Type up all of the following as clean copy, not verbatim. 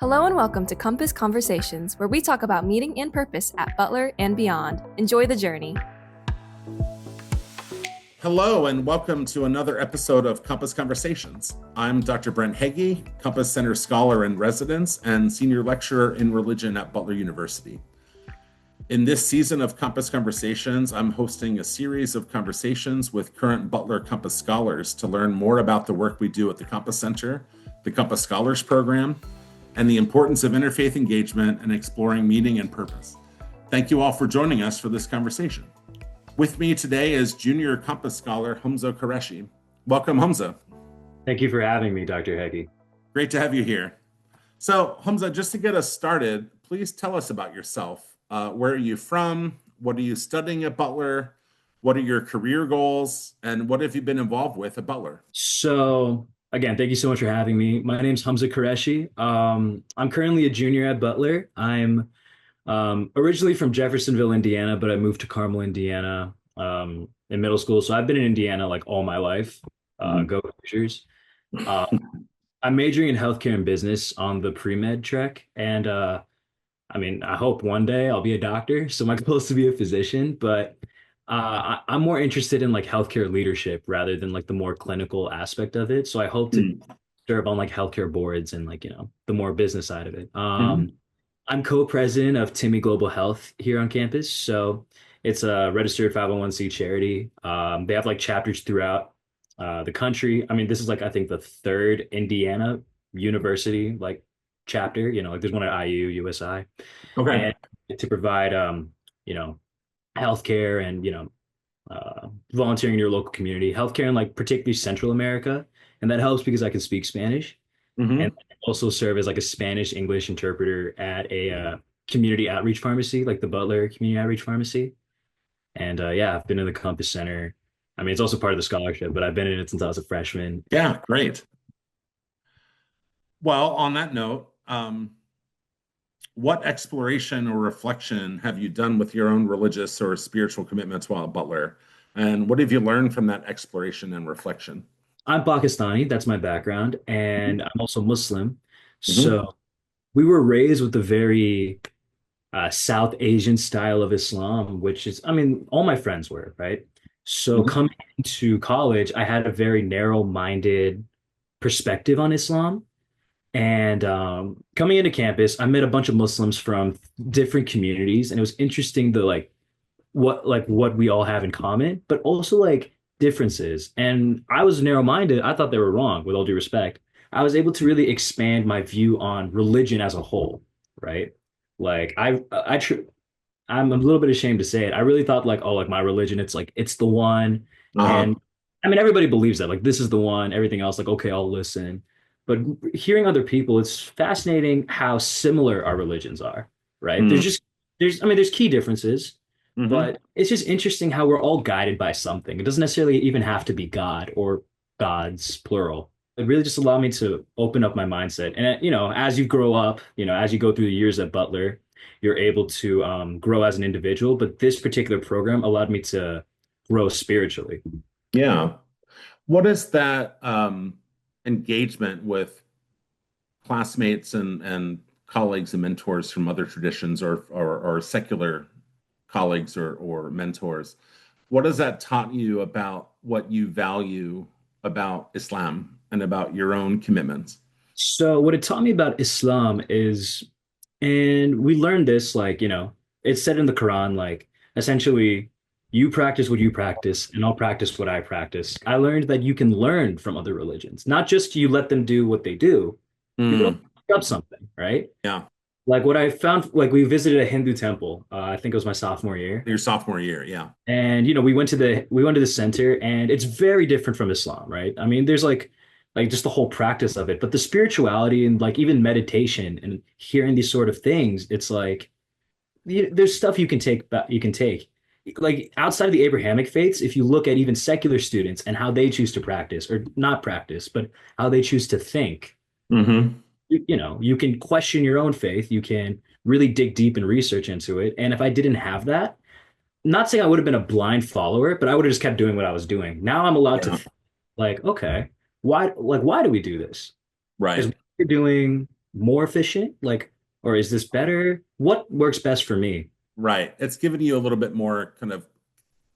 Hello and welcome to Compass Conversations, where we talk about meaning and purpose at Butler and beyond. Enjoy the journey. Hello and welcome to another episode of Compass Conversations. I'm Dr. Brent Heggie, Compass Center Scholar in Residence and Senior Lecturer in Religion at Butler University. In this season of Compass Conversations, I'm hosting a series of conversations with current Butler Compass Scholars to learn more about the work we do at the Compass Center, the Compass Scholars Program, and the importance of interfaith engagement and exploring meaning and purpose. Thank you all for joining us for this conversation. With me today is Junior Compass Scholar Hamza Qureshi. Welcome, Hamza. Thank you for having me, Dr. Heggie. Great to have you here. So, Hamza, just to get us started, please tell us about yourself. Where are you from? What are you studying at Butler? What are your career goals? And what have you been involved with at Butler? So, again, thank you so much for having me. My name's Hamza Qureshi. I'm currently a junior at Butler. I'm originally from Jeffersonville, Indiana, but I moved to Carmel, Indiana in middle school. So I've been in Indiana like all my life. Go Hoosiers. I'm majoring in healthcare and business on the pre-med track. And I hope one day I'll be a doctor. So my goal is to be a physician, but I'm more interested in like healthcare leadership rather than like the more clinical aspect of it. So I hope to serve on like healthcare boards and like, the more business side of it. I'm co-president of Timmy Global Health here on campus. So it's a registered 501c charity. They have like chapters throughout the country. I mean, this is like, I think the third Indiana university, like chapter, like there's one at IU, USI. Okay. And to provide, healthcare and, volunteering in your local community, healthcare in like particularly Central America. And that helps because I can speak Spanish. And also serve as like a Spanish English interpreter at a community outreach pharmacy, like the Butler Community Outreach Pharmacy. And I've been in the Compass Center. I mean, it's also part of the scholarship, but I've been in it since I was a freshman. Yeah, great. Well, on that note, what exploration or reflection have you done with your own religious or spiritual commitments while at Butler? And what have you learned from that exploration and reflection? I'm Pakistani, that's my background, and I'm also Muslim. So we were raised with the very South Asian style of Islam, which is, all my friends were, right? So coming into college, I had a very narrow-minded perspective on Islam. And coming into campus, I met a bunch of Muslims from different communities, and it was interesting to what we all have in common, but also like differences. And I was narrow-minded. I thought they were wrong, with all due respect. I was able to really expand my view on religion as a whole, right? Like I'm a little bit ashamed to say it. I really thought like, oh, like my religion, it's the one. And everybody believes that, like this is the one, everything else, like, okay, I'll listen. But hearing other people, it's fascinating how similar our religions are, right? There's key differences. But it's just interesting how we're all guided by something. It doesn't necessarily even have to be God or gods, plural. It really just allowed me to open up my mindset. And, as you grow up, as you go through the years at Butler, you're able to grow as an individual. But this particular program allowed me to grow spiritually. Yeah. What is that engagement with classmates and colleagues and mentors from other traditions or secular colleagues or mentors? What has that taught you about what you value about Islam and about your own commitments? So what it taught me about Islam is, and we learned this, like, it's said in the Quran, like, essentially, you practice what you practice, and I'll practice what I practice. I learned that you can learn from other religions, not just you let them do what they do. You can also pick up something, right? Yeah. Like what I found, like we visited a Hindu temple. I think it was my sophomore year. Your sophomore year, yeah. And we went to the center, and it's very different from Islam, right? I mean, there's like just the whole practice of it, but the spirituality and like even meditation and hearing these sort of things, it's like there's stuff you can take. Like outside of the Abrahamic faiths, if you look at even secular students and how they choose to practice or not practice, but how they choose to think. You can question your own faith. You can really dig deep and research into it. And if I didn't have that, not saying I would have been a blind follower, but I would have just kept doing what I was doing. Now I'm allowed to like, okay, why do we do this? Right. Is what you're doing more efficient? Like, or is this better? What works best for me? Right. It's giving you a little bit more kind of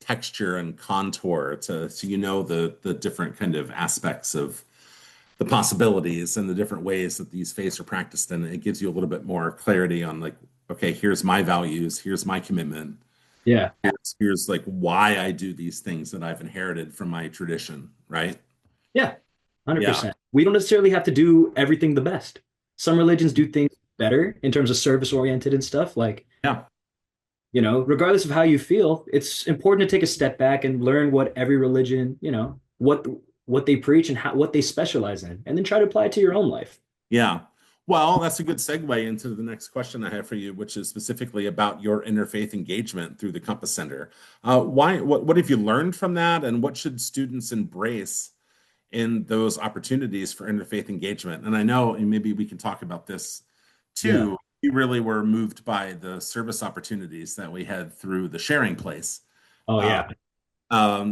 texture and contour to so you know the different kind of aspects of the possibilities and the different ways that these faiths are practiced, and it gives you a little bit more clarity on like, okay, here's my values, here's my commitment, Yeah. here's like why I do these things that I've inherited from my tradition, right? Yeah. Yeah. 100%. We don't necessarily have to do everything the best. Some religions do things better in terms of service oriented and stuff. Like, Yeah. regardless of how you feel, it's important to take a step back and learn what every religion, what they preach and what they specialize in, and then try to apply it to your own life. Yeah. Well, that's a good segue into the next question I have for you, which is specifically about your interfaith engagement through the Compass Center. What have you learned from that, and what should students embrace in those opportunities for interfaith engagement? And I know, and maybe we can talk about this Yeah. too. We really were moved by the service opportunities that we had through the Sharing Place. Oh Uh, yeah.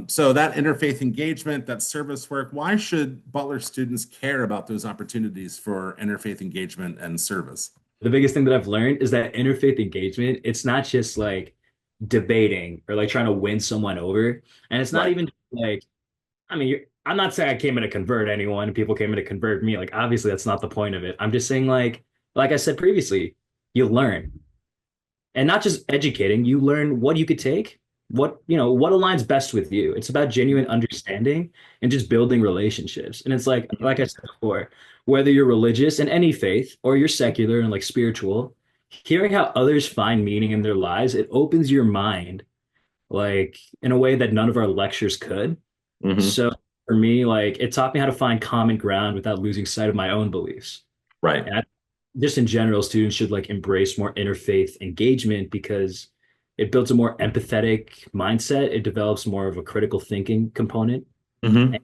so that interfaith engagement, that service work, why should Butler students care about those opportunities for interfaith engagement and service? The biggest thing that I've learned is that interfaith engagement, it's not just like debating or like trying to win someone over. And it's not Right. even like, I mean, I'm not saying I came in to convert anyone and people came in to convert me. Like, obviously, that's not the point of it. I'm just saying, like I said previously, you learn and not just educating, you learn what you could take, what aligns best with you. It's about genuine understanding and just building relationships. And it's like I said before, whether you're religious in any faith or you're secular and like spiritual, hearing how others find meaning in their lives, it opens your mind like in a way that none of our lectures could. Hmm. So for me, like it taught me how to find common ground without losing sight of my own beliefs. Right. And just in general, students should like embrace more interfaith engagement because it builds a more empathetic mindset. It develops more of a critical thinking component and Hmm.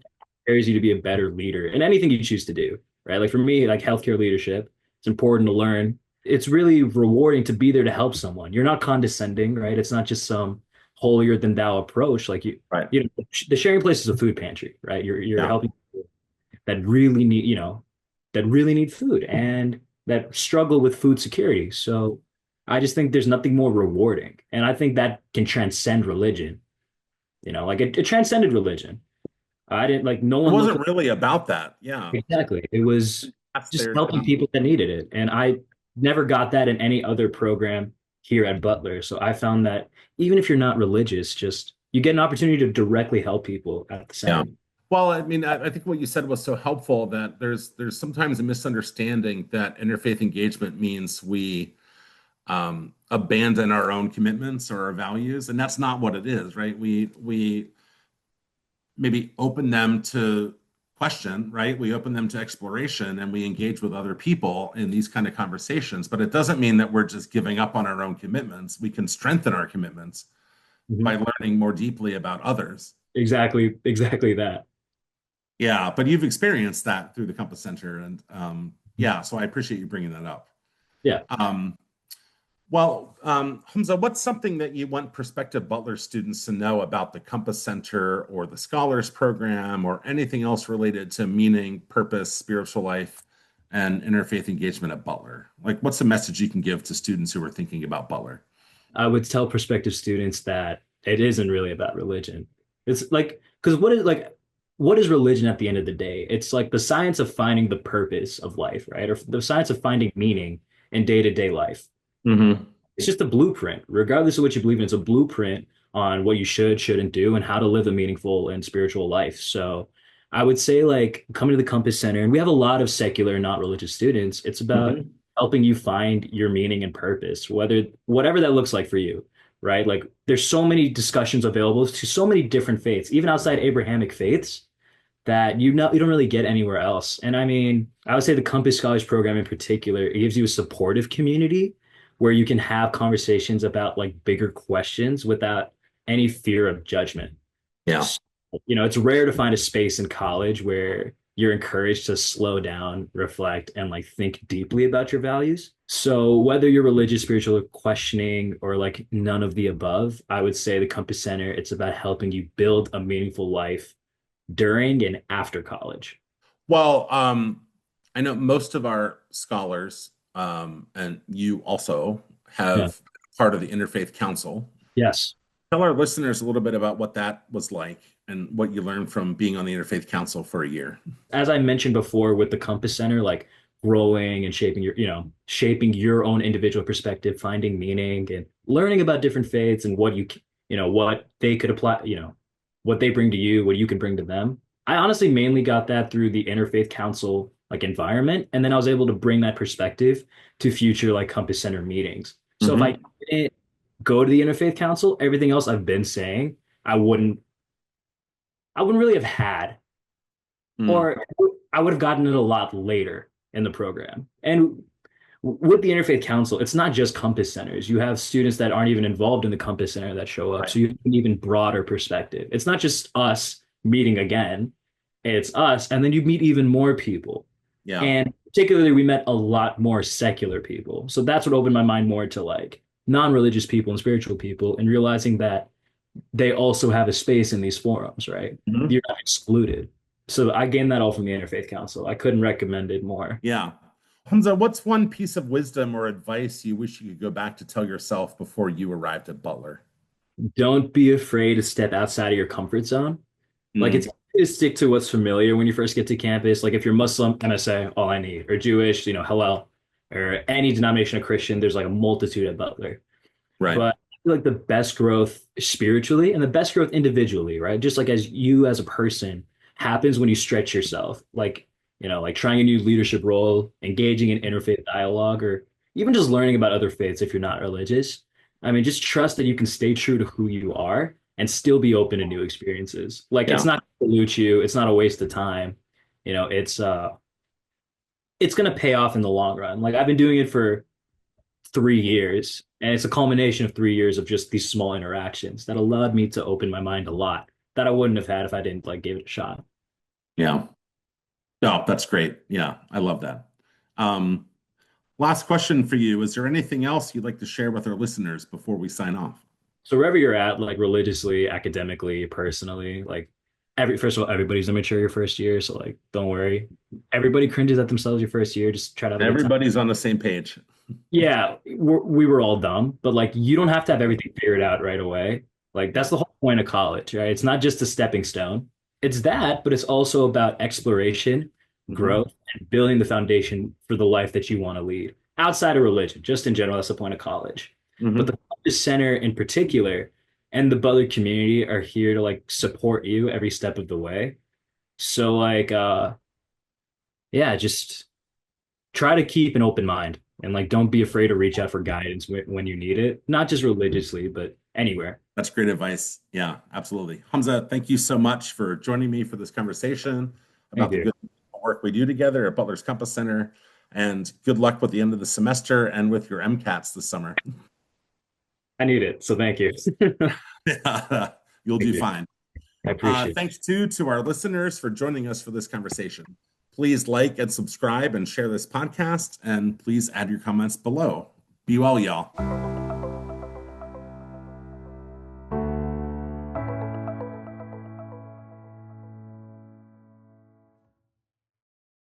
prepares you to be a better leader in anything you choose to do, right? Like for me, like healthcare leadership, it's important to learn. It's really rewarding to be there to help someone. You're not condescending, right? It's not just some holier than thou approach. Like Right. the sharing place is a food pantry, right? You're Yeah. helping people that really need, that really need food and that struggle with food security. So I just think there's nothing more rewarding. And I think that can transcend religion. Like it transcended religion. I didn't like no It one looked wasn't really about that. Yeah. exactly. It was That's just there to helping be. people that needed it. And I never got that in any other program here at Butler. So I found that even if you're not religious, just you get an opportunity to directly help people at the Yeah. center. Well, I mean, I think what you said was so helpful that there's sometimes a misunderstanding that interfaith engagement means we abandon our own commitments or our values, and that's not what it is, right? We maybe open them to question, right? We open them to exploration, and we engage with other people in these kind of conversations. But it doesn't mean that we're just giving up on our own commitments. We can strengthen our commitments by Mhm. learning more deeply about others. Exactly that. Yeah, but you've experienced that through the Compass Center, and yeah, so I appreciate you bringing that up. Yeah. Um, Hamza, what's something that you want prospective Butler students to know about the Compass Center or the Scholars Program or anything else related to meaning, purpose, spiritual life, and interfaith engagement at Butler? Like, what's the message you can give to students who are thinking about Butler? I would tell prospective students that it isn't really about religion. It's like, because what is religion at the end of the day? It's like the science of finding the purpose of life, right? Or the science of finding meaning in day-to-day life. Hmm. It's just a blueprint, regardless of what you believe in. It's a blueprint on what you shouldn't do, and how to live a meaningful and spiritual life. So I would say, like, coming to the Compass Center, and we have a lot of secular, not religious students. It's about Hmm. helping you find your meaning and purpose, whatever that looks like for you, right? Like, there's so many discussions available to so many different faiths, even outside Abrahamic faiths, that you don't really get anywhere else. And I mean, I would say the Compass Scholars Program in particular, it gives you a supportive community where you can have conversations about like bigger questions without any fear of judgment. Yeah. So, it's rare to find a space in college where you're encouraged to slow down, reflect, and like think deeply about your values. So whether you're religious, spiritual, or questioning, or like none of the above, I would say the Compass Center, it's about helping you build a meaningful life during and after college. Well, I know most of our scholars, and you also Yeah. have part of the Interfaith Council. Yes. Tell our listeners a little bit about what that was like and what you learned from being on the Interfaith Council for a year. As I mentioned before with the Compass Center, like growing and shaping shaping your own individual perspective, finding meaning and learning about different faiths and what they could apply, what they bring to you, what you can bring to them. I honestly mainly got that through the Interfaith Council like environment. And then I was able to bring that perspective to future like Compass Center meetings. So if I Mhm. didn't go to the Interfaith Council, everything else I've been saying, I wouldn't I wouldn't really have had, Mm. or I would have gotten it a lot later in the program. And with the Interfaith Council, it's not just Compass Centers. You have students that aren't even involved in the Compass Center that show up. Right. So you have an even broader perspective. It's not just us meeting again, it's us. And then you meet even more people. Yeah. And particularly, we met a lot more secular people. So that's what opened my mind more to like non-religious people and spiritual people and realizing that they also have a space in these forums, right? Mhm. You're not excluded. So I gained that all from the Interfaith Council. I couldn't recommend it more. Yeah. Hamza, what's one piece of wisdom or advice you wish you could go back to tell yourself before you arrived at Butler? Don't be afraid to step outside of your comfort zone. Like Mm. it's easy to stick to what's familiar when you first get to campus. Like if you're Muslim, MSA, all I need, or Jewish, Hillel, or any denomination of Christian, there's like a multitude at Butler. Right. But I feel like the best growth spiritually and the best growth individually, right? Just like as you as a person happens when you stretch yourself, like trying a new leadership role, engaging in interfaith dialogue, or even just learning about other faiths if you're not religious. I mean, just trust that you can stay true to who you are and still be open to new experiences. Like it's Yeah. not to pollute you, it's not a waste of time. It's gonna pay off in the long run. Like I've been doing it for 3 years, and it's a culmination of 3 years of just these small interactions that allowed me to open my mind a lot that I wouldn't have had if I didn't like give it a shot. Yeah. No, that's great. Yeah, I love that. Um, Last question for you. Is there anything else you'd like to share with our listeners before we sign off? So wherever you're at, like religiously, academically, personally, like first of all, everybody's immature your first year, so like don't worry. Everybody cringes at themselves your first year. Just try to have a good time. Everybody's on the same page. Yeah, we were all dumb, but like you don't have to have everything figured out right away. Like that's the whole point of college, right? It's not just a stepping stone. It's that, but it's also about exploration, Mhm. growth, and building the foundation for the life that you want to lead outside of religion, just in general. That's the point of college. But Mhm. the Compass Center in particular and the Butler community are here to like support you every step of the way. So like yeah, just try to keep an open mind and like don't be afraid to reach out for guidance when you need it, not just religiously, but anywhere. That's great advice. Yeah, absolutely. Hamza, thank you so much for joining me for this conversation Thank about the you. good work we do together at Butler's Compass Center. And good luck with the end of the semester and with your MCATs this summer. I need it. So thank you. You'll Thank do you. fine. I appreciate it. Thanks too to our listeners for joining us for this conversation. Please like and subscribe and share this podcast, and please add your comments below. Be well, y'all.